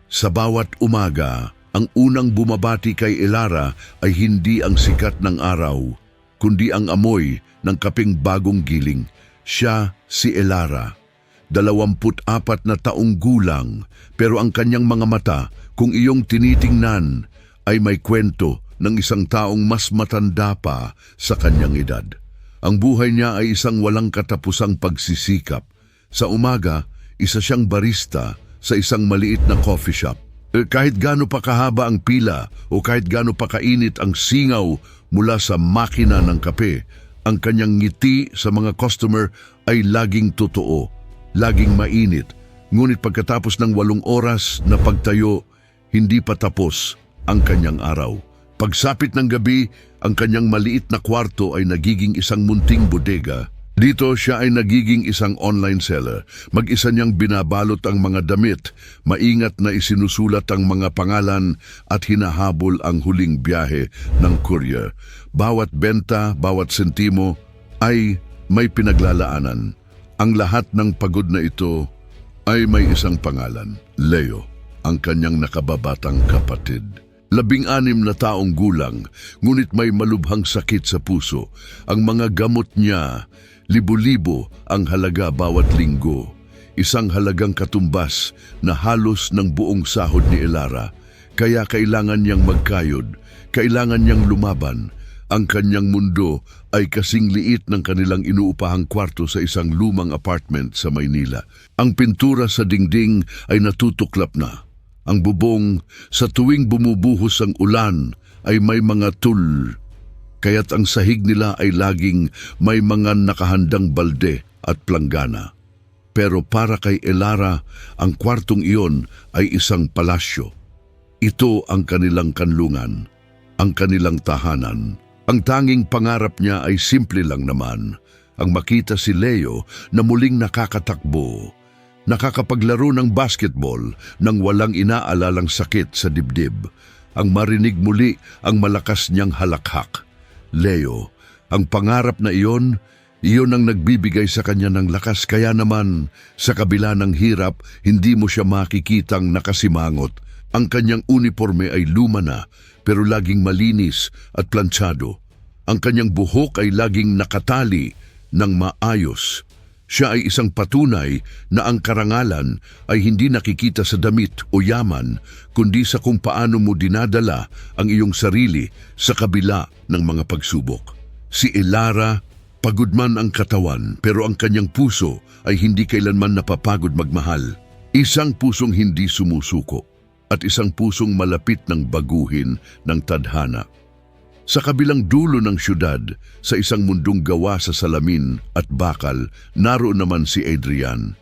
Sa bawat umaga, ang unang bumabati kay Elara ay hindi ang sikat ng araw, kundi ang amoy ng kaping bagong giling. Siya si Elara, 24 na taong gulang, pero ang kanyang mga mata, kung iyong tinitingnan, ay may kwento ng isang taong mas matanda pa sa kanyang edad. Ang buhay niya ay isang walang katapusang pagsisikap. Sa umaga, isa siyang barista sa isang maliit na coffee shop. Kahit gaano pa kahaba ang pila o kahit gaano pa kainit ang singaw mula sa makina ng kape, ang kanyang ngiti sa mga customer ay laging totoo, laging mainit. Ngunit pagkatapos ng 8 oras na pagtayo, hindi pa tapos ang kanyang araw. Pagsapit ng gabi, ang kanyang maliit na kwarto ay nagiging isang munting bodega. Dito siya ay nagiging isang online seller. Mag-isa niyang binabalot ang mga damit, maingat na isinusulat ang mga pangalan at hinahabol ang huling biyahe ng courier. Bawat benta, bawat sentimo ay may pinaglalaanan. Ang lahat ng pagod na ito ay may isang pangalan, Leo, ang kanyang nakababatang kapatid. 16 na taong gulang, ngunit may malubhang sakit sa puso. Ang mga gamot niya, libo-libo ang halaga bawat linggo. Isang halagang katumbas na halos ng buong sahod ni Elara. Kaya kailangan niyang magkayod, kailangan niyang lumaban. Ang kanyang mundo ay kasing liit ng kanilang inuupahang kwarto sa isang lumang apartment sa Maynila. Ang pintura sa dingding ay natutuklap na. Ang bubong, sa tuwing bumubuhos ang ulan, ay may mga tul. Kaya't ang sahig nila ay laging may mga nakahandang balde at planggana. Pero para kay Elara, ang kwartong iyon ay isang palasyo. Ito ang kanilang kanlungan, ang kanilang tahanan. Ang tanging pangarap niya ay simple lang naman, ang makita si Leo na muling nakakatakbo, nakakapaglaro ng basketball nang walang inaalalang sakit sa dibdib, ang marinig muli ang malakas niyang halakhak. Leo, ang pangarap na iyon ang nagbibigay sa kanya ng lakas, kaya naman sa kabila ng hirap, hindi mo siya makikitang nakasimangot. Ang kanyang uniforme ay luma na, pero laging malinis at plantsado. Ang kanyang buhok ay laging nakatali ng maayos. Siya ay isang patunay na ang karangalan ay hindi nakikita sa damit o yaman, kundi sa kung paano mo dinadala ang iyong sarili sa kabila ng mga pagsubok. Si Elara, pagod man ang katawan, pero ang kanyang puso ay hindi kailanman napapagod magmahal. Isang pusong hindi sumusuko at isang pusong malapit ng baguhin ng tadhana. Sa kabilang dulo ng syudad, sa isang mundong gawa sa salamin at bakal, naroon naman si Adrian.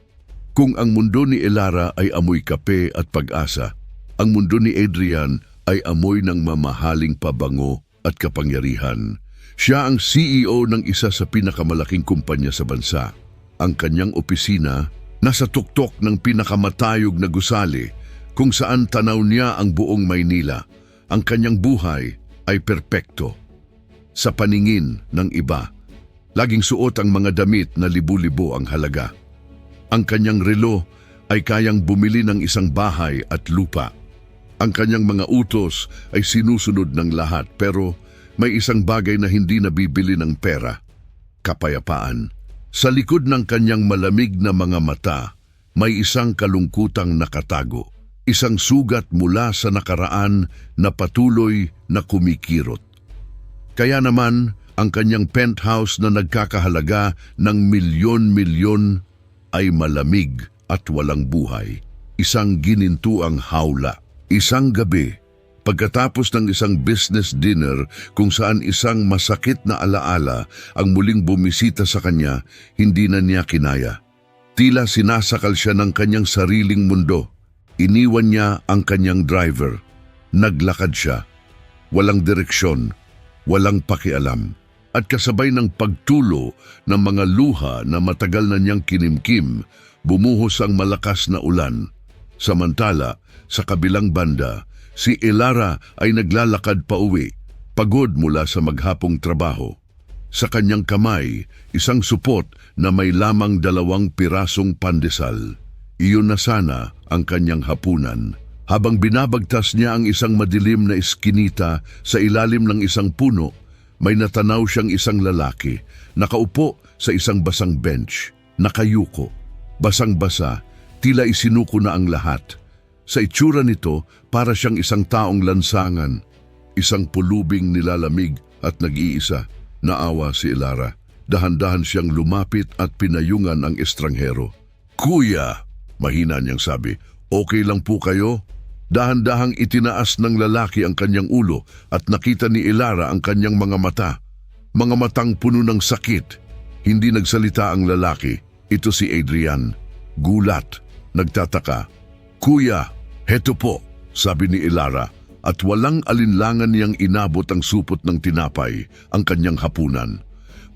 Kung ang mundo ni Elara ay amoy kape at pag-asa, ang mundo ni Adrian ay amoy ng mamahaling pabango at kapangyarihan. Siya ang CEO ng isa sa pinakamalaking kumpanya sa bansa. Ang kanyang opisina nasa tuktok ng pinakamatayog na gusali, kung saan tanaw niya ang buong Maynila. Ang kanyang buhay ay perpekto. Sa paningin ng iba, laging suot ang mga damit na libu-libo ang halaga. Ang kanyang relo ay kayang bumili ng isang bahay at lupa. Ang kanyang mga utos ay sinusunod ng lahat, pero may isang bagay na hindi nabibili ng pera: kapayapaan. Sa likod ng kanyang malamig na mga mata, may isang kalungkutang nakatago. Isang sugat mula sa nakaraan na patuloy na kumikirot. Kaya naman, ang kanyang penthouse na nagkakahalaga ng milyon-milyon ay malamig at walang buhay. Isang ginintuang hawla. Isang gabi, pagkatapos ng isang business dinner kung saan isang masakit na alaala ang muling bumisita sa kanya, hindi na niya kinaya. Tila sinasakal siya ng kanyang sariling mundo. Iniwan niya ang kanyang driver. Naglakad siya. Walang direksyon, walang pakialam. At kasabay ng pagtulo ng mga luha na matagal na niyang kinimkim, bumuhos ang malakas na ulan. Samantala, sa kabilang banda, si Elara ay naglalakad pa uwi, pagod mula sa maghapong trabaho. Sa kanyang kamay, isang supot na may lamang 2 pirasong pandesal. Iyon na sana ang kanyang hapunan. Habang binabagtas niya ang isang madilim na iskinita sa ilalim ng isang puno, may natanaw siyang isang lalaki, nakaupo sa isang basang bench, nakayuko, basang-basa, tila isinuko na ang lahat. Sa itsura nito, para siyang isang taong lansangan, isang pulubing nilalamig at nag-iisa. Naawa si Elara. Dahan-dahan siyang lumapit at pinayungan ang estranghero. "Kuya," mahina niyang sabi, "okay lang po kayo?" Dahan-dahang itinaas ng lalaki ang kanyang ulo at nakita ni Elara ang kanyang mga mata. Mga matang puno ng sakit. Hindi nagsalita ang lalaki. Ito si Adrian. Gulat, nagtataka. "Kuya, heto po," sabi ni Elara, at walang alinlangan niyang inabot ang supot ng tinapay, ang kanyang hapunan.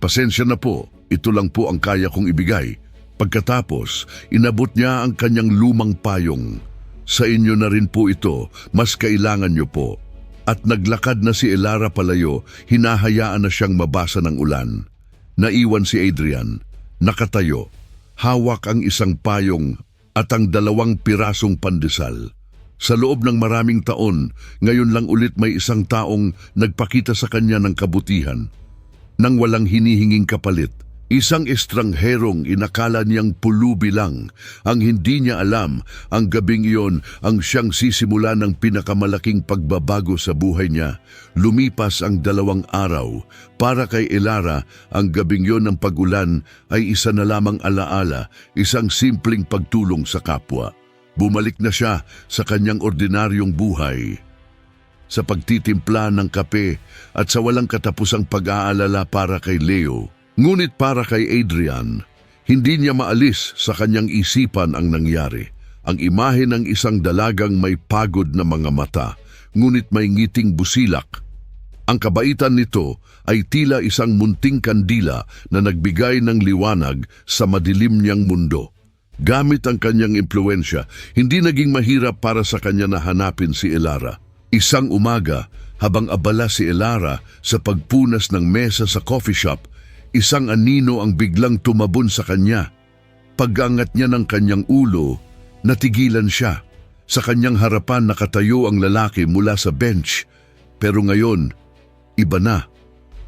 "Pasensya na po, ito lang po ang kaya kong ibigay." Pagkatapos, inabot niya ang kanyang lumang payong. "Sa inyo na rin po ito, mas kailangan niyo po." At naglakad na si Elara palayo, hinahayaan na siyang mabasa ng ulan. Naiwan si Adrian, nakatayo, hawak ang isang payong at ang 2 pirasong pandesal. Sa loob ng maraming taon, ngayon lang ulit may isang taong nagpakita sa kanya ng kabutihan. Nang walang hinihinging kapalit, isang estrangherong inakala niyang pulubi lang. Ang hindi niya alam, ang gabing iyon ang siyang sisimula ng pinakamalaking pagbabago sa buhay niya. Lumipas ang 2 araw. Para kay Elara, ang gabing iyon ng pag-ulan ay isa na lamang alaala, isang simpleng pagtulong sa kapwa. Bumalik na siya sa kanyang ordinaryong buhay, sa pagtitimpla ng kape at sa walang katapusang pag-aalala para kay Leo. Ngunit para kay Adrian, hindi niya maalis sa kanyang isipan ang nangyari. Ang imahe ng isang dalagang may pagod na mga mata, ngunit may ngiting busilak. Ang kabaitan nito ay tila isang munting kandila na nagbigay ng liwanag sa madilim niyang mundo. Gamit ang kanyang impluensya, hindi naging mahirap para sa kanya na hanapin si Elara. Isang umaga, habang abala si Elara sa pagpunas ng mesa sa coffee shop, isang anino ang biglang tumabon sa kanya. Pag-angat niya ng kanyang ulo, natigilan siya. Sa kanyang harapan nakatayo ang lalaki mula sa bench. Pero ngayon, iba na.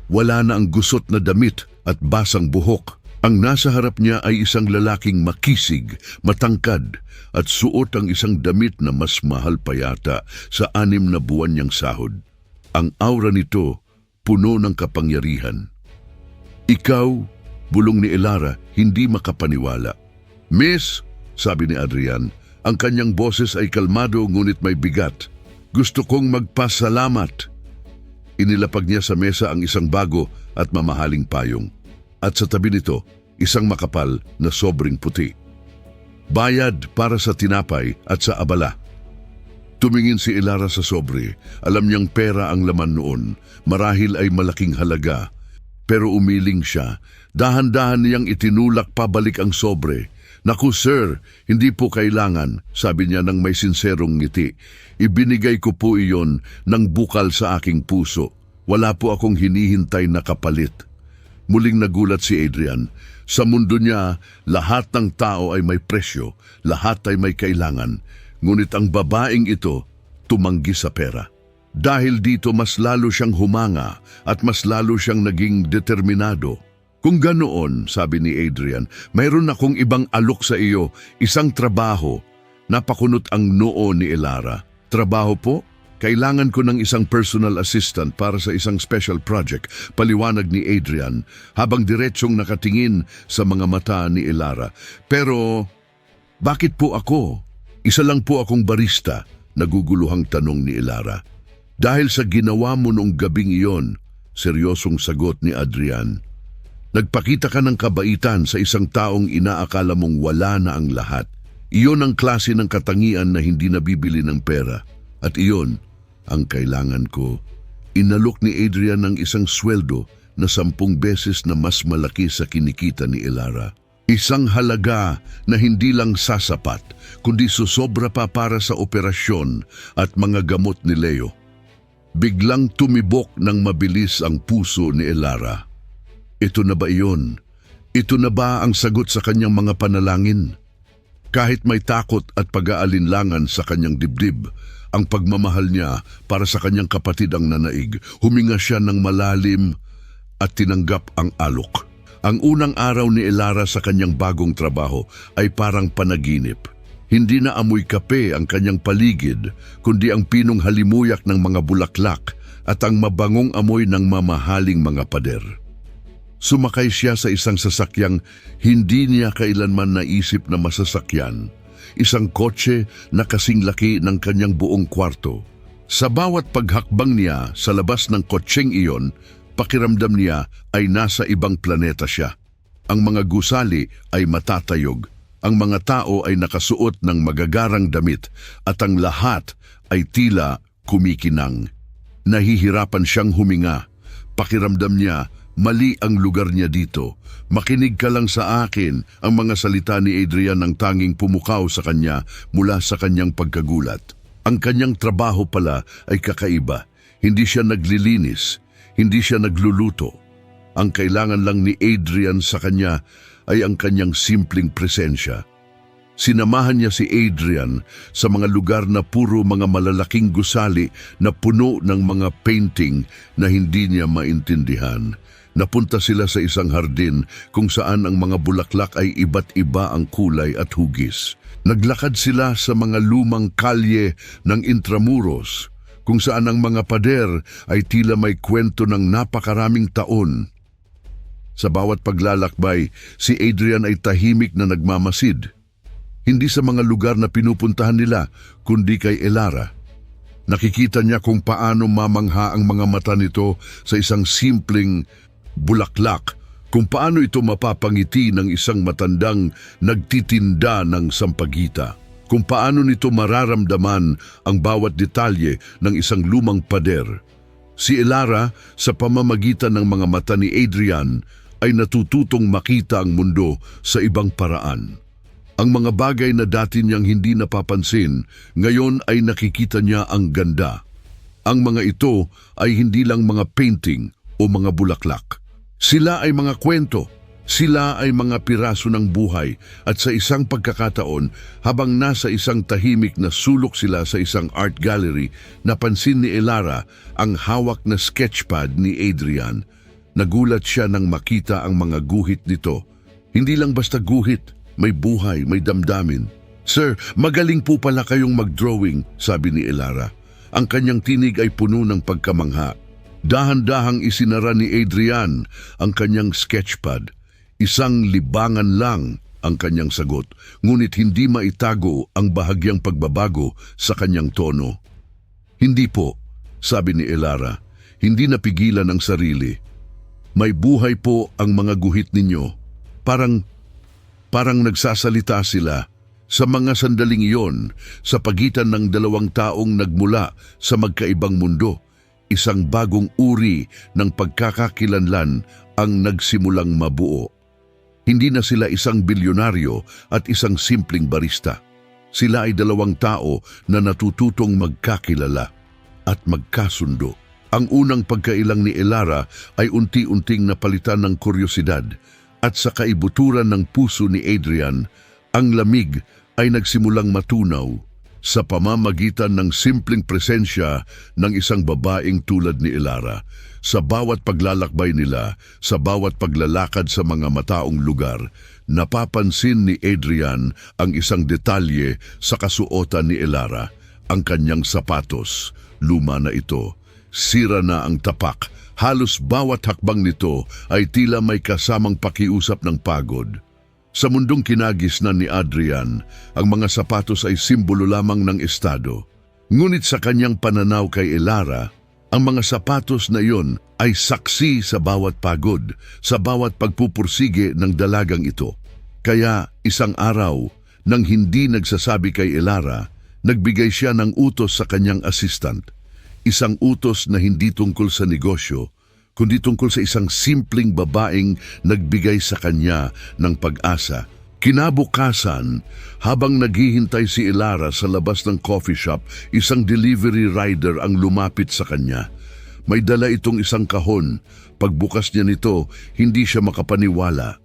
Wala na ang gusot na damit at basang buhok. Ang nasa harap niya ay isang lalaking makisig, matangkad, at suot ang isang damit na mas mahal pa yata sa 6 na buwan niyang sahod. Ang aura nito, puno ng kapangyarihan. "Ikaw," bulong ni Elara, hindi makapaniwala. "Miss," sabi ni Adrian, ang kanyang boses ay kalmado ngunit may bigat. "Gusto kong magpasalamat." Inilapag niya sa mesa ang isang bago at mamahaling payong. At sa tabi nito, isang makapal na sobrang puti. Bayad para sa tinapay at sa abala. Tumingin si Elara sa sobre. Alam niyang pera ang laman noon. Marahil ay malaking halaga. Pero umiling siya. Dahan-dahan niyang itinulak pabalik ang sobre. "Naku sir, hindi po kailangan," sabi niya ng may sinserong ngiti. "Ibinigay ko po iyon ng bukal sa aking puso. Wala po akong hinihintay na kapalit." Muling nagulat si Adrian. Sa mundo niya, lahat ng tao ay may presyo, lahat ay may kailangan. Ngunit ang babaeng ito, tumanggi sa pera. Dahil dito mas lalo siyang humanga at mas lalo siyang naging determinado. "Kung ganoon," sabi ni Adrian, "mayroon akong ibang alok sa iyo, isang trabaho." Napakunot ang noo ni Elara. "Trabaho po? Kailangan ko ng isang personal assistant para sa isang special project," paliwanag ni Adrian habang diretsyong nakatingin sa mga mata ni Elara. "Pero, bakit po ako? Isa lang po akong barista," naguguluhang tanong ni Elara. "Dahil sa ginawa mo nung gabing iyon," seryosong sagot ni Adrian. "Nagpakita ka ng kabaitan sa isang taong inaakala mong wala na ang lahat. Iyon ang klase ng katangian na hindi nabibili ng pera. At iyon ang kailangan ko." Inalok ni Adrian ng isang sweldo na 10 beses na mas malaki sa kinikita ni Elara. Isang halaga na hindi lang sasapat, kundi susobra pa para sa operasyon at mga gamot ni Leo. Biglang tumibok ng mabilis ang puso ni Elara. Ito na ba iyon? Ito na ba ang sagot sa kanyang mga panalangin? Kahit may takot at pag-aalinlangan sa kanyang dibdib, ang pagmamahal niya para sa kanyang kapatid ang nanaig. Huminga siya ng malalim at tinanggap ang alok. Ang unang araw ni Elara sa kanyang bagong trabaho ay parang panaginip. Hindi na amoy kape ang kanyang paligid, kundi ang pinong halimuyak ng mga bulaklak at ang mabangong amoy ng mamahaling mga pader. Sumakay siya sa isang sasakyang hindi niya kailanman naisip na masasakyan. Isang kotse na kasing laki ng kanyang buong kwarto. Sa bawat paghakbang niya sa labas ng kotseng iyon, pakiramdam niya ay nasa ibang planeta siya. Ang mga gusali ay matatayog, ang mga tao ay nakasuot ng magagarang damit at ang lahat ay tila kumikinang. Nahihirapan siyang huminga. Pakiramdam niya, mali ang lugar niya dito. Makinig ka lang sa akin, ang mga salita ni Adrian ang tanging pumukaw sa kanya mula sa kanyang pagkagulat. Ang kanyang trabaho pala ay kakaiba. Hindi siya naglilinis, hindi siya nagluluto. Ang kailangan lang ni Adrian sa kanya ay ang kanyang simpleng presensya. Sinamahan niya si Adrian sa mga lugar na puro mga malalaking gusali na puno ng mga painting na hindi niya maintindihan. Napunta sila sa isang hardin kung saan ang mga bulaklak ay iba't iba ang kulay at hugis. Naglakad sila sa mga lumang kalye ng Intramuros kung saan ang mga pader ay tila may kwento ng napakaraming taon. Sa bawat paglalakbay, si Adrian ay tahimik na nagmamasid. Hindi sa mga lugar na pinupuntahan nila, kundi kay Elara. Nakikita niya kung paano mamangha ang mga mata nito sa isang simpleng bulaklak, kung paano ito mapapangiti ng isang matandang nagtitinda ng sampagita, kung paano nito mararamdaman ang bawat detalye ng isang lumang pader. Si Elara, sa pamamagitan ng mga mata ni Adrian, ay natututong makita ang mundo sa ibang paraan. Ang mga bagay na dati niyang hindi napapansin, ngayon ay nakikita niya ang ganda. Ang mga ito ay hindi lang mga painting o mga bulaklak. Sila ay mga kwento, sila ay mga piraso ng buhay at sa isang pagkakataon, habang nasa isang tahimik na sulok sila sa isang art gallery, napansin ni Elara ang hawak na sketchpad ni Adrian. Nagulat siya nang makita ang mga guhit nito. Hindi lang basta guhit, may buhay, may damdamin. "Sir, magaling po pala kayong mag-drawing," sabi ni Elara. Ang kanyang tinig ay puno ng pagkamangha. Dahan-dahang isinara ni Adrian ang kanyang sketchpad. Isang libangan lang ang kanyang sagot, ngunit hindi maitago ang bahagyang pagbabago sa kanyang tono. "Hindi po," sabi ni Elara, hindi napigilan ang sarili. "May buhay po ang mga guhit ninyo. Parang nagsasalita sila." Sa mga sandaling iyon, sa pagitan ng dalawang taong nagmula sa magkaibang mundo, isang bagong uri ng pagkakakilanlan ang nagsimulang mabuo. Hindi na sila isang bilyonaryo at isang simpleng barista. Sila ay dalawang tao na natututong magkakilala at magkasundo. Ang unang pagkailang ni Elara ay unti-unting napalitan ng kuryosidad, at sa kaibuturan ng puso ni Adrian, ang lamig ay nagsimulang matunaw sa pamamagitan ng simpleng presensya ng isang babaeng tulad ni Elara. Sa bawat paglalakbay nila, sa bawat paglalakad sa mga mataong lugar, napapansin ni Adrian ang isang detalye sa kasuotan ni Elara. Ang kanyang sapatos, luma na ito, sira na ang tapak. Halos bawat hakbang nito ay tila may kasamang pakiusap ng pagod. Sa mundong kinagisnan ni Adrian, ang mga sapatos ay simbolo lamang ng estado. Ngunit sa kanyang pananaw kay Elara, ang mga sapatos na iyon ay saksi sa bawat pagod, sa bawat pagpupursige ng dalagang ito. Kaya isang araw, nang hindi nagsasabi kay Elara, nagbigay siya ng utos sa kanyang assistant. Isang utos na hindi tungkol sa negosyo, kundi tungkol sa isang simpleng babaeng nagbigay sa kanya ng pag-asa. Kinabukasan, habang naghihintay si Elara sa labas ng coffee shop, isang delivery rider ang lumapit sa kanya. May dala itong isang kahon. Pagbukas niya nito, hindi siya makapaniwala.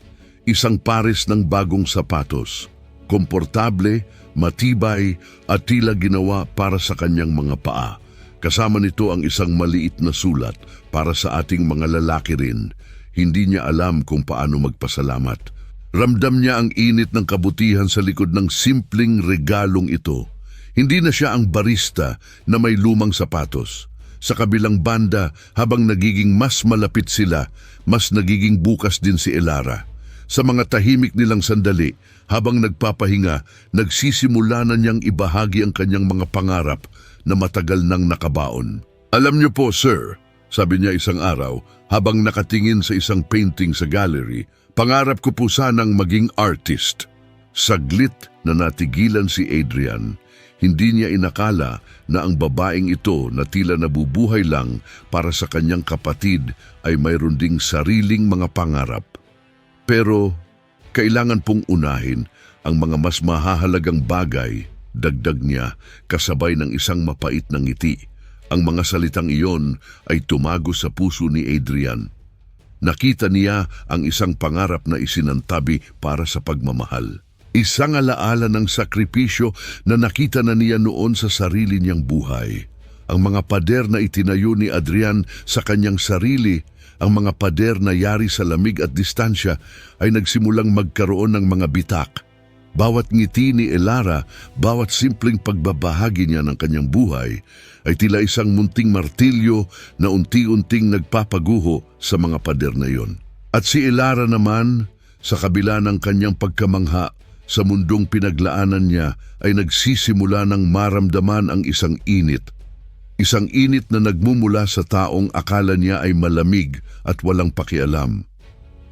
Isang pares ng bagong sapatos. Komportable, matibay at tila ginawa para sa kanyang mga paa. Kasama nito ang isang maliit na sulat para sa ating mga lalaki rin. Hindi niya alam kung paano magpasalamat. Ramdam niya ang init ng kabutihan sa likod ng simpleng regalong ito. Hindi na siya ang barista na may lumang sapatos. Sa kabilang banda, habang nagiging mas malapit sila, mas nagiging bukas din si Elara. Sa mga tahimik nilang sandali, habang nagpapahinga, nagsisimula na niyang ibahagi ang kanyang mga pangarap na matagal nang nakabaon. "Alam niyo po, sir," sabi niya isang araw, habang nakatingin sa isang painting sa gallery, "pangarap ko po sanang maging artist." Saglit na natigilan si Adrian. Hindi niya inakala na ang babaeng ito na tila nabubuhay lang para sa kanyang kapatid ay mayroon ding sariling mga pangarap. Pero kailangan pong unahin ang mga mas mahahalagang bagay, dagdag niya kasabay ng isang mapait na ngiti. Ang mga salitang iyon ay tumago sa puso ni Adrian. Nakita niya ang isang pangarap na isinantabi para sa pagmamahal. Isang alaala ng sakripisyo na nakita na niya noon sa sarili niyang buhay. Ang mga pader na itinayo ni Adrian sa kanyang sarili, ang mga pader na yari sa lamig at distansya ay nagsimulang magkaroon ng mga bitak. Bawat ngiti ni Elara, bawat simpleng pagbabahagi niya ng kanyang buhay ay tila isang munting martilyo na unti-unting nagpapaguho sa mga pader na iyon. At si Elara naman, sa kabila ng kanyang pagkamangha, sa mundong pinaglaanan niya ay nagsisimula ng maramdaman ang isang init. Isang init na nagmumula sa taong akala niya ay malamig at walang pakialam.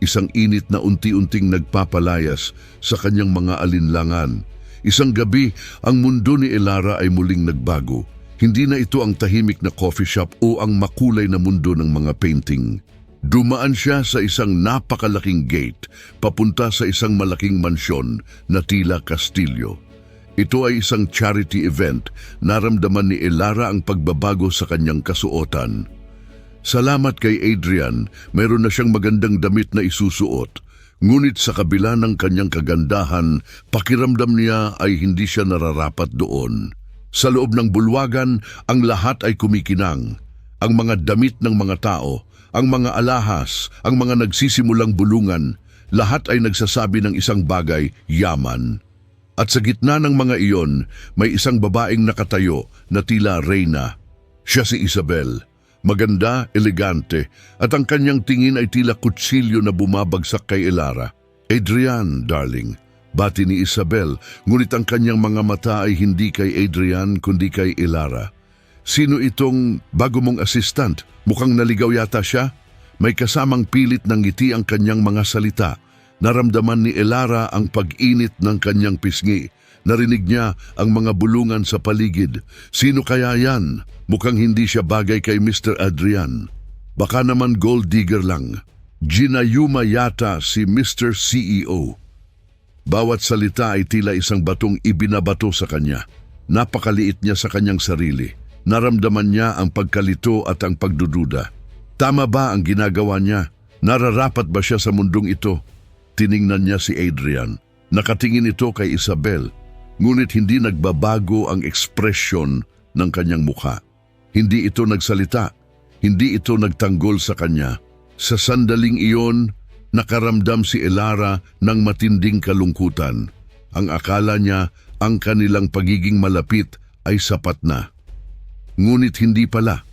Isang init na unti-unting nagpapalayas sa kanyang mga alinlangan. Isang gabi, ang mundo ni Elara ay muling nagbago. Hindi na ito ang tahimik na coffee shop o ang makulay na mundo ng mga painting. Dumaan siya sa isang napakalaking gate, papunta sa isang malaking mansyon na tila kastilyo. Ito ay isang charity event. Naramdaman ni Elara ang pagbabago sa kanyang kasuotan. Salamat kay Adrian, mayroon na siyang magandang damit na isusuot. Ngunit sa kabila ng kanyang kagandahan, pakiramdam niya ay hindi siya nararapat doon. Sa loob ng bulwagan, ang lahat ay kumikinang. Ang mga damit ng mga tao, ang mga alahas, ang mga nagsisimulang bulungan, lahat ay nagsasabi ng isang bagay, yaman. At sa gitna ng mga iyon, may isang babaeng nakatayo na tila reyna. Siya si Isabel. Maganda, elegante, at ang kanyang tingin ay tila kutsilyo na bumabagsak kay Elara. "Adrian, darling," bati ni Isabel, ngunit ang kanyang mga mata ay hindi kay Adrian kundi kay Elara. "Sino itong bago mong assistant? Mukhang naligaw yata siya?" May kasamang pilit ng ngiti ang kanyang mga salita. Naramdaman ni Elara ang pag-init ng kanyang pisngi. Narinig niya ang mga bulungan sa paligid. Sino kaya yan? Mukhang hindi siya bagay kay Mr. Adrian. Baka naman gold digger lang. Ginayuma yata si Mr. CEO. Bawat salita ay tila isang batong ibinabato sa kanya. Napakaliit niya sa kanyang sarili. Naramdaman niya ang pagkalito at ang pagdududa. Tama ba ang ginagawa niya? Nararapat ba siya sa mundong ito? Tiningnan niya si Adrian. Nakatingin ito kay Isabel, ngunit hindi nagbabago ang ekspresyon ng kanyang mukha. Hindi ito nagsalita. Hindi ito nagtanggol sa kanya. Sa sandaling iyon, nakaramdam si Elara ng matinding kalungkutan. Ang akala niya ang kanilang pagiging malapit ay sapat na. Ngunit hindi pala.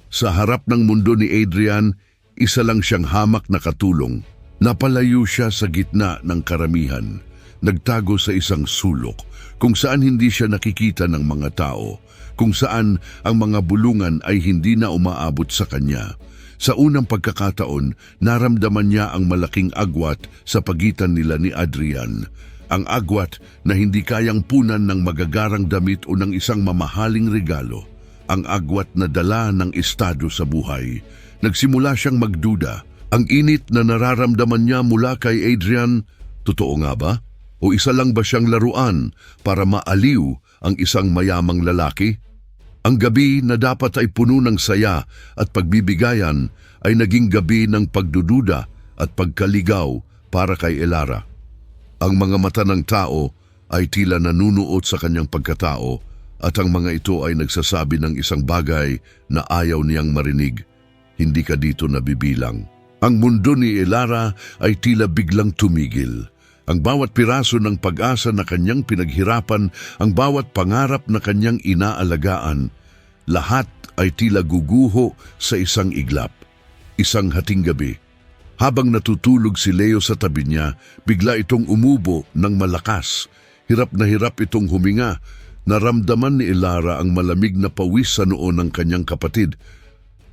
Sa harap ng mundo ni Adrian, isa lang siyang hamak na katulong. Napalayo siya sa gitna ng karamihan. Nagtago sa isang sulok kung saan hindi siya nakikita ng mga tao, kung saan ang mga bulungan ay hindi na umaabot sa kanya. Sa unang pagkakataon, naramdaman niya ang malaking agwat sa pagitan nila ni Adrian. Ang agwat na hindi kayang punan ng magagarang damit o ng isang mamahaling regalo. Ang agwat na dala ng estado sa buhay. Nagsimula siyang magduda. Ang init na nararamdaman niya mula kay Adrian, totoo nga ba? O isa lang ba siyang laruan para maaliw ang isang mayamang lalaki? Ang gabi na dapat ay puno ng saya at pagbibigayan ay naging gabi ng pagdududa at pagkaligaw para kay Elara. Ang mga mata ng tao ay tila nanunuot sa kanyang pagkatao at ang mga ito ay nagsasabi ng isang bagay na ayaw niyang marinig. Hindi ka dito nabibilang. Ang mundo ni Elara ay tila biglang tumigil. Ang bawat piraso ng pag-asa na kanyang pinaghirapan, ang bawat pangarap na kanyang inaalagaan, lahat ay tila guguho sa isang iglap. Isang hating gabi, habang natutulog si Leo sa tabi niya, bigla itong umubo ng malakas. Hirap na hirap itong huminga. Naramdaman ni Elara ang malamig na pawis sa noo ng kanyang kapatid.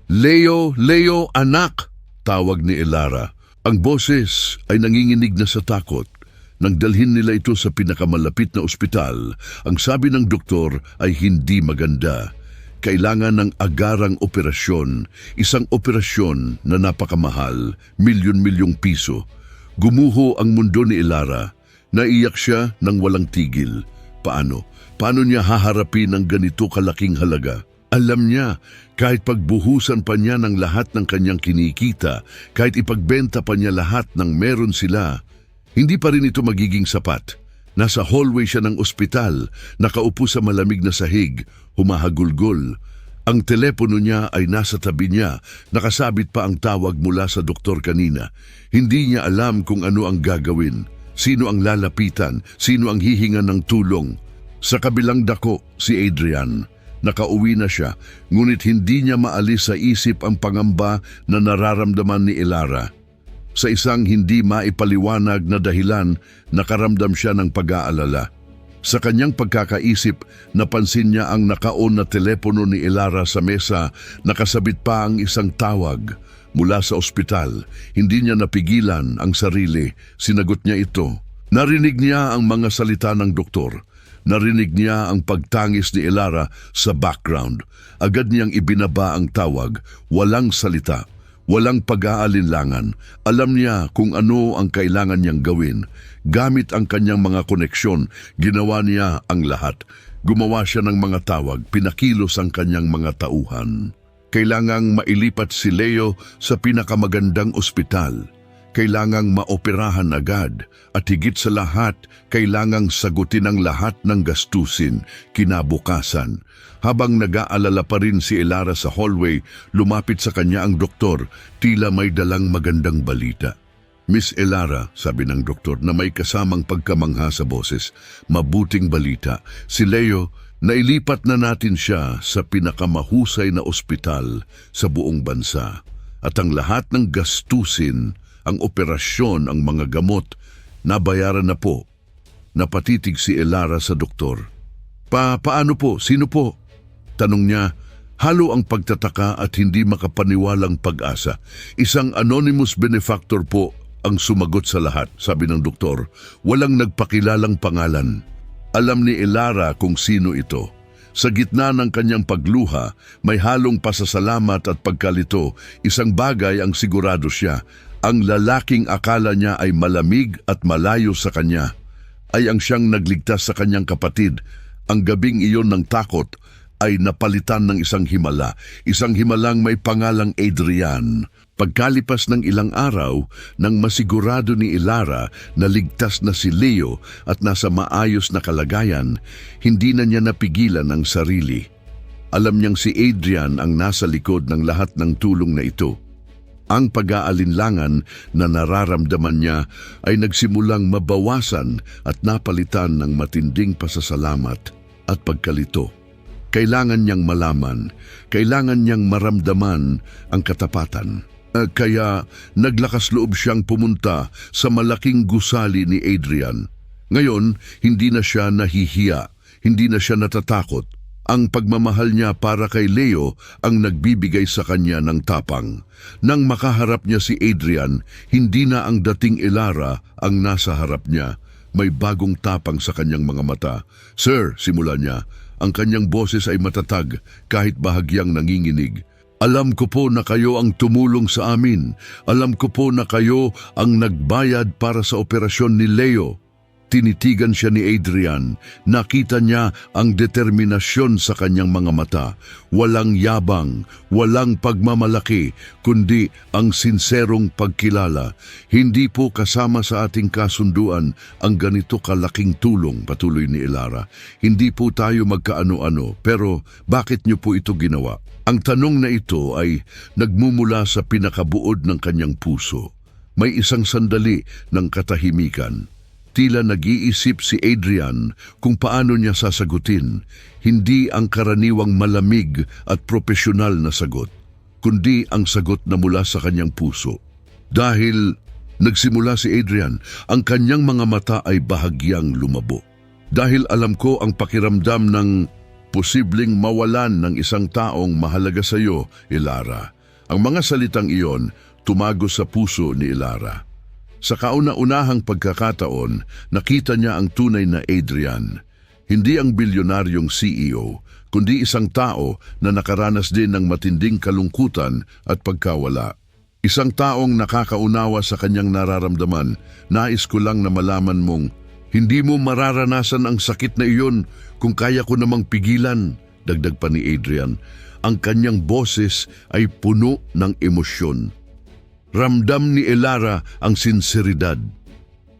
Leo, Leo, anak! Tawag ni Elara. Ang boses ay nanginginig na sa takot. Nang dalhin nila ito sa pinakamalapit na ospital, ang sabi ng doktor ay hindi maganda. Kailangan ng agarang operasyon, isang operasyon na napakamahal, milyon-milyong piso. Gumuho ang mundo ni Elara. Naiyak siya nang walang tigil. Paano? Paano niya haharapin ang ganito kalaking halaga? Alam niya, kahit pagbuhusan pa niya ng lahat ng kanyang kinikita, kahit ipagbenta pa niya lahat ng meron sila, hindi pa rin ito magiging sapat. Nasa hallway siya ng ospital, nakaupo sa malamig na sahig, humahagulgol. Ang telepono niya ay nasa tabi niya, nakasabit pa ang tawag mula sa doktor kanina. Hindi niya alam kung ano ang gagawin, sino ang lalapitan, sino ang hihingan ng tulong. Sa kabilang dako, si Adrian. Nakauwi na siya, ngunit hindi niya maalis sa isip ang pangamba na nararamdaman ni Elara. Sa isang hindi maipaliwanag na dahilan, nakaramdam siya ng pag-aalala. Sa kanyang pagkakaisip, napansin niya ang naka-on na telepono ni Elara sa mesa, nakasabit pa ang isang tawag mula sa ospital. Hindi niya napigilan ang sarili, sinagot niya ito. Narinig niya ang mga salita ng doktor. Narinig niya ang pagtangis ni Elara sa background. Agad niyang ibinaba ang tawag, walang salita. Walang pag-aalinlangan. Alam niya kung ano ang kailangan niyang gawin. Gamit ang kanyang mga koneksyon, ginawa niya ang lahat. Gumawa siya ng mga tawag, pinakilos ang kanyang mga tauhan. Kailangang mailipat si Leo sa pinakamagandang ospital. Kailangang maoperahan agad. At higit sa lahat, kailangang sagutin ang lahat ng gastusin kinabukasan. Habang nag-aalala pa rin si Elara sa hallway, lumapit sa kanya ang doktor, tila may dalang magandang balita. Miss Elara, sabi ng doktor na may kasamang pagkamangha sa boses, mabuting balita. Si Leo, nailipat na natin siya sa pinakamahusay na ospital sa buong bansa. At ang lahat ng gastusin, ang operasyon, ang mga gamot, nabayaran na po. Napatitig si Elara sa doktor. Paano po? Sino po? Tanong niya, halo ang pagtataka at hindi makapaniwalang pag-asa. Isang anonymous benefactor po ang sumagot sa lahat, sabi ng doktor. Walang nagpakilalang pangalan. Alam ni Elara kung sino ito. Sa gitna ng kanyang pagluha, may halong pasasalamat at pagkalito. Isang bagay ang sigurado siya. Ang lalaking akala niya ay malamig at malayo sa kanya, ay ang siyang nagligtas sa kanyang kapatid. Ang gabing iyon ng takot ay napalitan ng isang himalang may pangalang Adrian. Pagkalipas ng ilang araw, nang masigurado ni Elara na ligtas na si Leo at nasa maayos na kalagayan, hindi na niya napigilan ang sarili. Alam niyang si Adrian ang nasa likod ng lahat ng tulong na ito. Ang pag-aalinlangan na nararamdaman niya ay nagsimulang mabawasan at napalitan ng matinding pasasalamat at pagkalito. Kailangan niyang malaman, kailangan niyang maramdaman ang katapatan. Kaya naglakas loob siyang pumunta sa malaking gusali ni Adrian. Ngayon, hindi na siya nahihiya, hindi na siya natatakot. Ang pagmamahal niya para kay Leo ang nagbibigay sa kanya ng tapang. Nang makaharap niya si Adrian, hindi na ang dating Elara ang nasa harap niya. May bagong tapang sa kanyang mga mata. Sir, simula niya, ang kanyang boses ay matatag kahit bahagyang nanginginig. Alam ko po na kayo ang tumulong sa amin. Alam ko po na kayo ang nagbayad para sa operasyon ni Leo. Tinitigan siya ni Adrian. Nakita niya ang determinasyon sa kanyang mga mata. Walang yabang, walang pagmamalaki, kundi ang sinserong pagkilala. Hindi po kasama sa ating kasunduan ang ganito kalaking tulong, patuloy ni Elara. Hindi po tayo magkaano-ano, pero bakit niyo po ito ginawa? Ang tanong na ito ay nagmumula sa pinakabuod ng kanyang puso. May isang sandali ng katahimikan. Tila nag-iisip si Adrian kung paano niya sasagutin, hindi ang karaniwang malamig at propesyonal na sagot, kundi ang sagot na mula sa kanyang puso. Dahil nagsimula si Adrian, ang kanyang mga mata ay bahagyang lumabo. Dahil alam ko ang pakiramdam ng posibleng mawalan ng isang taong mahalaga sa iyo, Elara. Ang mga salitang iyon tumagos sa puso ni Elara. Sa kauna-unahang pagkakataon, nakita niya ang tunay na Adrian. Hindi ang bilyonaryong CEO, kundi isang tao na nakaranas din ng matinding kalungkutan at pagkawala. Isang taong nakakaunawa sa kanyang nararamdaman. Nais ko lang na malaman mong hindi mo mararanasan ang sakit na iyon kung kaya ko namang pigilan, dagdag pa ni Adrian. Ang kanyang boses ay puno ng emosyon. Ramdam ni Elara ang sinseridad.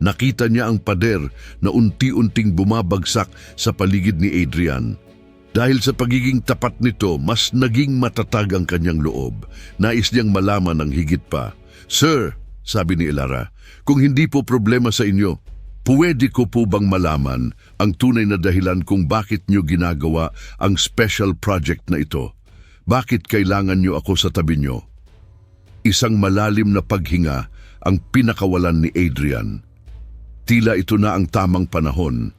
Nakita niya ang pader na unti-unting bumabagsak sa paligid ni Adrian. Dahil sa pagiging tapat nito, mas naging matatag ang kanyang loob. Nais niyang malaman ang higit pa. Sir, sabi ni Elara, kung hindi po problema sa inyo, pwede ko po bang malaman ang tunay na dahilan kung bakit niyo ginagawa ang special project na ito? Bakit kailangan niyo ako sa tabi niyo? Isang malalim na paghinga ang pinakawalan ni Adrian. Tila ito na ang tamang panahon,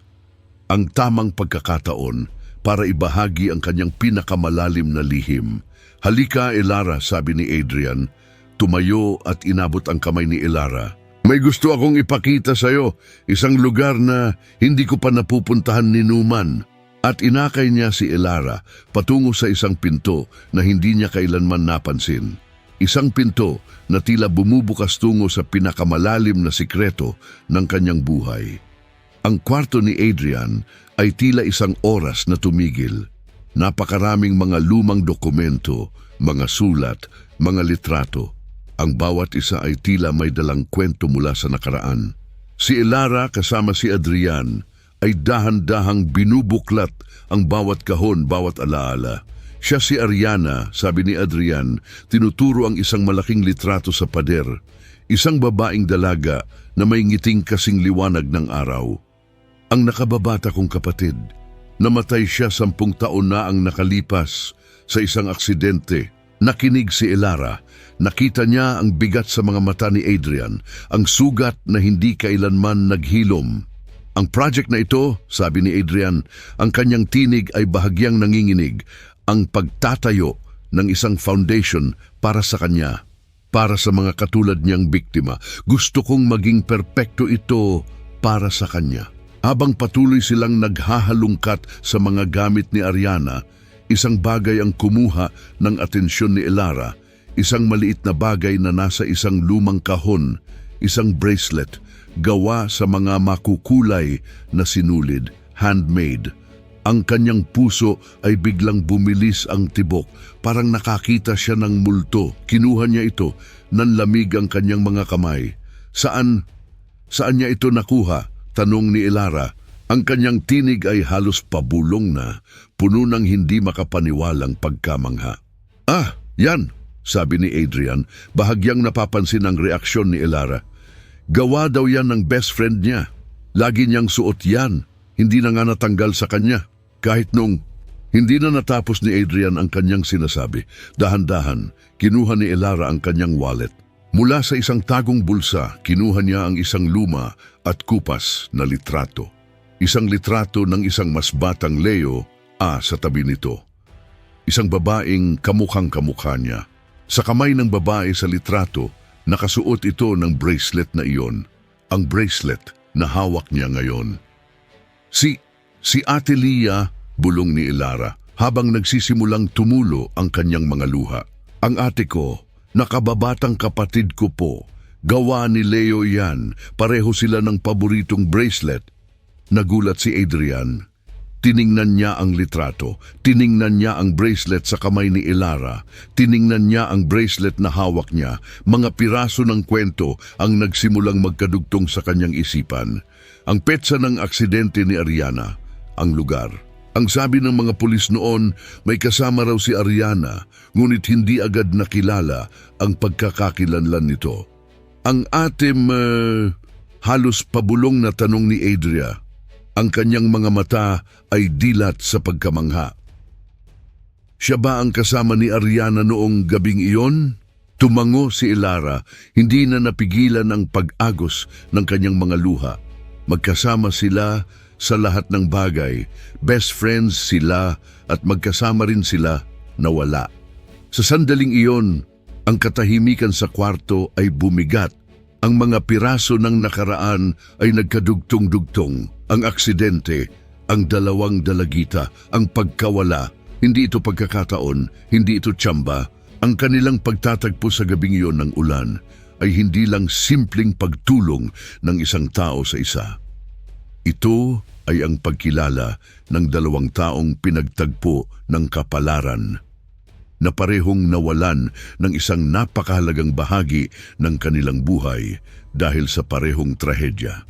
ang tamang pagkakataon para ibahagi ang kanyang pinakamalalim na lihim. Halika, Elara, sabi ni Adrian. Tumayo at inabot ang kamay ni Elara. May gusto akong ipakita sa iyo, isang lugar na hindi ko pa napupuntahan ni Numan. At inakay niya si Elara patungo sa isang pinto na hindi niya kailanman napansin. Isang pinto na tila bumubukas tungo sa pinakamalalim na sikreto ng kanyang buhay. Ang kwarto ni Adrian ay tila isang oras na tumigil. Napakaraming mga lumang dokumento, mga sulat, mga litrato. Ang bawat isa ay tila may dalang kwento mula sa nakaraan. Si Elara kasama si Adrian ay dahan-dahang binubuklat ang bawat kahon, bawat alaala. Siya si Ariana, sabi ni Adrian, tinuturo ang isang malaking litrato sa pader. Isang babaeng dalaga na may ngiting kasing liwanag ng araw. Ang nakababata kong kapatid, namatay siya 10 taon na ang nakalipas sa isang aksidente. Nakinig si Elara. Nakita niya ang bigat sa mga mata ni Adrian, ang sugat na hindi kailanman naghilom. Ang project na ito, sabi ni Adrian, ang kanyang tinig ay bahagyang nanginginig, ang pagtatayo ng isang foundation para sa kanya, para sa mga katulad niyang biktima. Gusto kong maging perpekto ito para sa kanya. Habang patuloy silang naghahalungkat sa mga gamit ni Ariana, isang bagay ang kumuha ng atensyon ni Elara, isang maliit na bagay na nasa isang lumang kahon, isang bracelet, gawa sa mga makukulay na sinulid, handmade. Ang kanyang puso ay biglang bumilis ang tibok, parang nakakita siya ng multo. Kinuha niya ito, nanlamig ang kanyang mga kamay. Saan niya ito nakuha? Tanong ni Elara. Ang kanyang tinig ay halos pabulong na, puno ng hindi makapaniwalang pagkamangha. Ah, yan, sabi ni Adrian, bahagyang napapansin ang reaksyon ni Elara. Gawa daw yan ng best friend niya. Lagi niyang suot yan, hindi na nga natanggal sa kanya. Kahit nung hindi na natapos ni Adrian ang kanyang sinasabi, dahan-dahan, kinuha ni Elara ang kanyang wallet. Mula sa isang tagong bulsa, kinuha niya ang isang luma at kupas na litrato. Isang litrato ng isang mas batang Leo sa tabi nito. Isang babaeng kamukhang-kamukha niya. Sa kamay ng babae sa litrato, nakasuot ito ng bracelet na iyon. Ang bracelet na hawak niya ngayon. Si Ate Lia, bulong ni Elara, habang nagsisimulang tumulo ang kanyang mga luha. Ang ate ko, nakababatang kapatid ko po. Gawa ni Leo yan. Pareho sila ng paboritong bracelet. Nagulat si Adrian. Tiningnan niya ang litrato, tiningnan niya ang bracelet sa kamay ni Elara, tiningnan niya ang bracelet na hawak niya. Mga piraso ng kwento ang nagsimulang magkadugtong sa kanyang isipan. Ang petsa ng aksidente ni Ariana, ang lugar. Ang sabi ng mga pulis noon, may kasama raw si Ariana, ngunit hindi agad nakilala ang pagkakakilanlan nito. Ang halos pabulong na tanong ni Adria. Ang kanyang mga mata ay dilat sa pagkamangha. Siya ba ang kasama ni Ariana noong gabing iyon? Tumango si Elara, hindi na napigilan ang pag-agos ng kanyang mga luha. Magkasama sila sa lahat ng bagay, best friends sila at magkasama rin sila na wala. Sa sandaling iyon, ang katahimikan sa kwarto ay bumigat. Ang mga piraso ng nakaraan ay nagkadugtong-dugtong. Ang aksidente, ang dalawang dalagita, ang pagkawala. Hindi ito pagkakataon, hindi ito tsamba. Ang kanilang pagtatagpo sa gabing iyon ng ulan ay hindi lang simpleng pagtulong ng isang tao sa isa. Ito ay ang pagkilala ng dalawang taong pinagtagpo ng kapalaran na parehong nawalan ng isang napakahalagang bahagi ng kanilang buhay dahil sa parehong trahedya.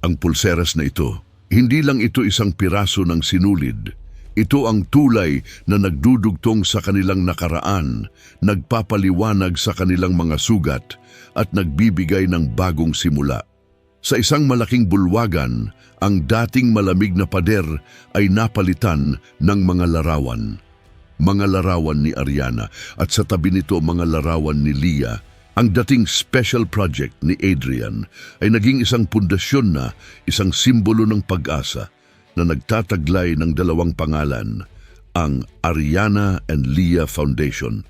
Ang pulseras na ito, hindi lang ito isang piraso ng sinulid. Ito ang tulay na nagdudugtong sa kanilang nakaraan, nagpapaliwanag sa kanilang mga sugat at nagbibigay ng bagong simula. Sa isang malaking bulwagan, ang dating malamig na pader ay napalitan ng mga larawan. Mga larawan ni Ariana at sa tabi nito mga larawan ni Leah. Ang dating special project ni Adrian ay naging isang pundasyon na, isang simbolo ng pag-asa na nagtataglay ng dalawang pangalan, ang Ariana and Leah Foundation.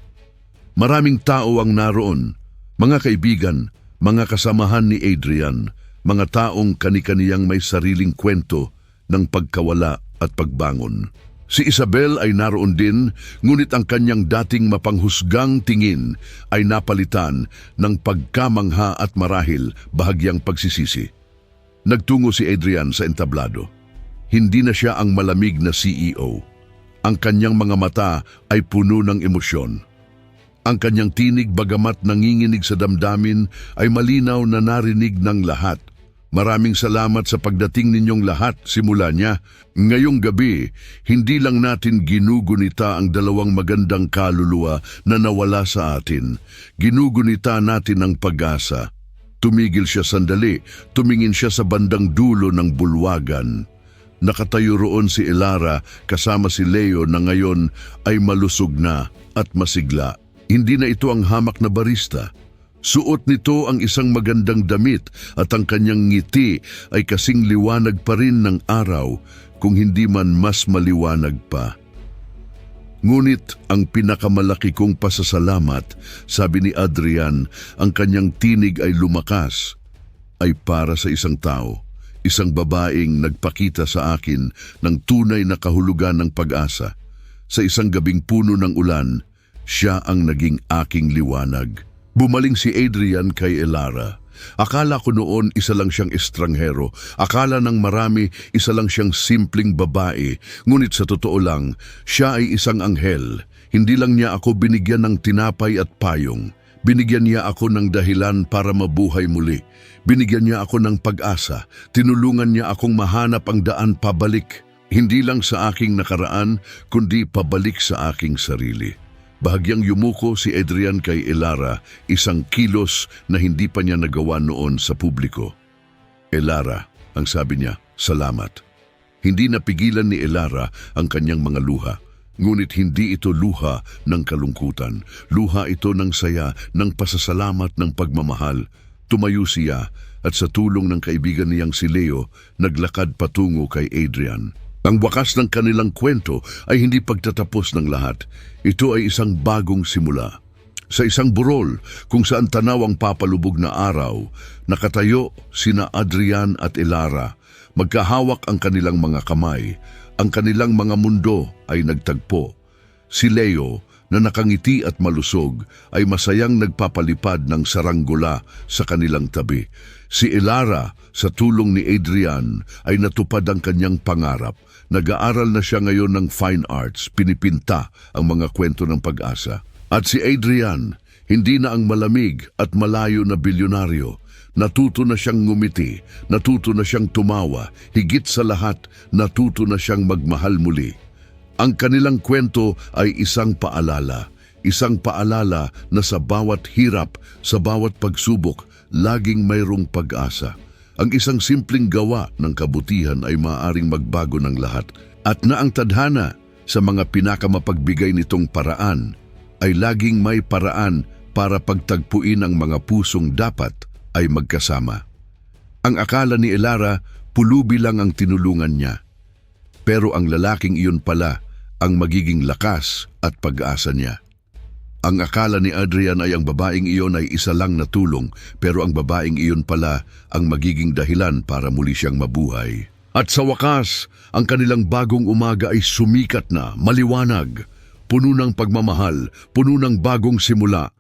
Maraming tao ang naroon, mga kaibigan, mga kasamahan ni Adrian, mga taong kani-kaniyang may sariling kwento ng pagkawala at pagbangon. Si Isabel ay naroon din, ngunit ang kanyang dating mapanghusgang tingin ay napalitan ng pagkamangha at marahil bahagyang pagsisisi. Nagtungo si Adrian sa entablado. Hindi na siya ang malamig na CEO. Ang kanyang mga mata ay puno ng emosyon. Ang kanyang tinig bagamat nanginginig sa damdamin ay malinaw na narinig ng lahat. Maraming salamat sa pagdating ninyong lahat, simula niya. Ngayong gabi, hindi lang natin ginugunita ang dalawang magandang kaluluwa na nawala sa atin. Ginugunita natin ang pag-asa. Tumigil siya sandali, tumingin siya sa bandang dulo ng bulwagan. Nakatayo roon si Elara kasama si Leo na ngayon ay malusog na at masigla. Hindi na ito ang hamak na barista. Suot nito ang isang magandang damit at ang kanyang ngiti ay kasing liwanag pa rin ng araw kung hindi man mas maliwanag pa. Ngunit ang pinakamalaki kong pasasalamat, sabi ni Adrian, ang kanyang tinig ay lumakas, ay para sa isang tao, isang babaeng nagpakita sa akin ng tunay na kahulugan ng pag-asa. Sa isang gabing puno ng ulan, siya ang naging aking liwanag. Bumaling si Adrian kay Elara. Akala ko noon isa lang siyang estranghero. Akala ng marami isa lang siyang simpleng babae. Ngunit sa totoo lang, siya ay isang anghel. Hindi lang niya ako binigyan ng tinapay at payong. Binigyan niya ako ng dahilan para mabuhay muli. Binigyan niya ako ng pag-asa. Tinulungan niya akong mahanap ang daan pabalik. Hindi lang sa aking nakaraan, kundi pabalik sa aking sarili. Bahagyang yumuko si Adrian kay Elara, isang kilos na hindi pa niya nagawa noon sa publiko. Elara, ang sabi niya, salamat. Hindi napigilan ni Elara ang kanyang mga luha. Ngunit hindi ito luha ng kalungkutan. Luha ito ng saya, ng pasasalamat, ng pagmamahal. Tumayo siya at sa tulong ng kaibigan niyang si Leo, naglakad patungo kay Adrian. Ang wakas ng kanilang kwento ay hindi pagtatapos ng lahat. Ito ay isang bagong simula. Sa isang burol kung saan tanaw ang papalubog na araw, nakatayo sina Adrian at Elara. Magkahawak ang kanilang mga kamay. Ang kanilang mga mundo ay nagtagpo. Si Leo, na nakangiti at malusog ay masayang nagpapalipad ng saranggula sa kanilang tabi. Si Elara, sa tulong ni Adrian, ay natupad ang kanyang pangarap. Nag-aaral na siya ngayon ng fine arts, pinipinta ang mga kwento ng pag-asa. At si Adrian, hindi na ang malamig at malayo na bilyonaryo. Natuto na siyang ngumiti, natuto na siyang tumawa, higit sa lahat, natuto na siyang magmahal muli. Ang kanilang kwento ay isang paalala na sa bawat hirap, sa bawat pagsubok, laging mayroong pag-asa. Ang isang simpleng gawa ng kabutihan ay maaaring magbago ng lahat, at na ang tadhana sa mga pinakamapagbigay nitong paraan ay laging may paraan para pagtagpuin ang mga pusong dapat ay magkasama. Ang akala ni Elara, pulubi lang ang tinulungan niya. Pero ang lalaking iyon pala ang magiging lakas at pag-asa niya. Ang akala ni Adrian ay ang babaeng iyon ay isa lang na tulong, pero ang babaeng iyon pala ang magiging dahilan para muli siyang mabuhay. At sa wakas, ang kanilang bagong umaga ay sumikat na, maliwanag, puno ng pagmamahal, puno ng bagong simula,